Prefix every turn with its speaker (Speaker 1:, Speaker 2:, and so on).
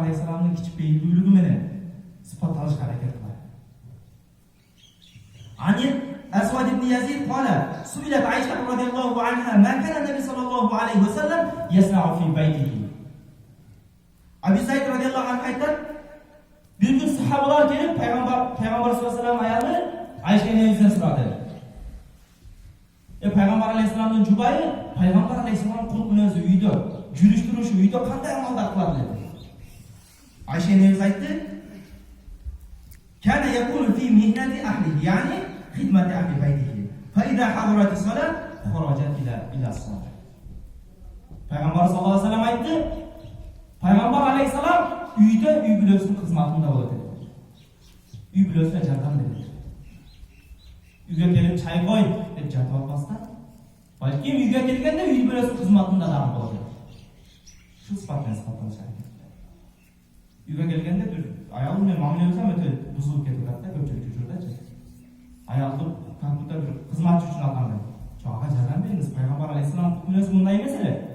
Speaker 1: алейхисаламдын кичпейилдүүлүгү менен сыпатталышка аракет кылат. Анин Асвад ибн Язид قال سئلت عائشة رضي الله عنها ما كان النبي صلى الله عليه وسلم يصنع في بيته. Abi Said radıyallahu anh aytат, bir gün sahabalar gelip Peygamber sallallahu aleyhi ve sellem ayağını Ayşe'nin yüzüne sıraladı. Peygamber aleyhisselamın jubayı, Peygamber aleyhisselamın kurt münözü uydu, жүрүштүрүшү uydu kандай amallar kılады dedi. Ayşe'nin yüzü aytты, كان يكون في مهنة أهله يعني خدمة أهل بيته فإذا حضرت الصلاة خرجت إلى الصلاة. Peygamber sallallahu aleyhi ve sellem aytты, Peygamber aleyhisselam uyda uy бүлөсүнүн кызматында болот dedi. Uy бүлөсүнө жардам берет. Үйгө келип чай кой деп жатып албастан, балким үйгө келгенде uy бүлөсүнүн кызматында дагы болот. Ушул сыпатмен сыпатталыш аракет. Үйгө келгенде бир аял менен мамиле кылсам өтө бузулуп кетип атат да көпчүлүк учурдачы. Аялды как будто бир кызматчы үчүн алгандай. Ага жардам бериңиз, Пайгамбар алейхисалам мүнөзү мындай эмес эле.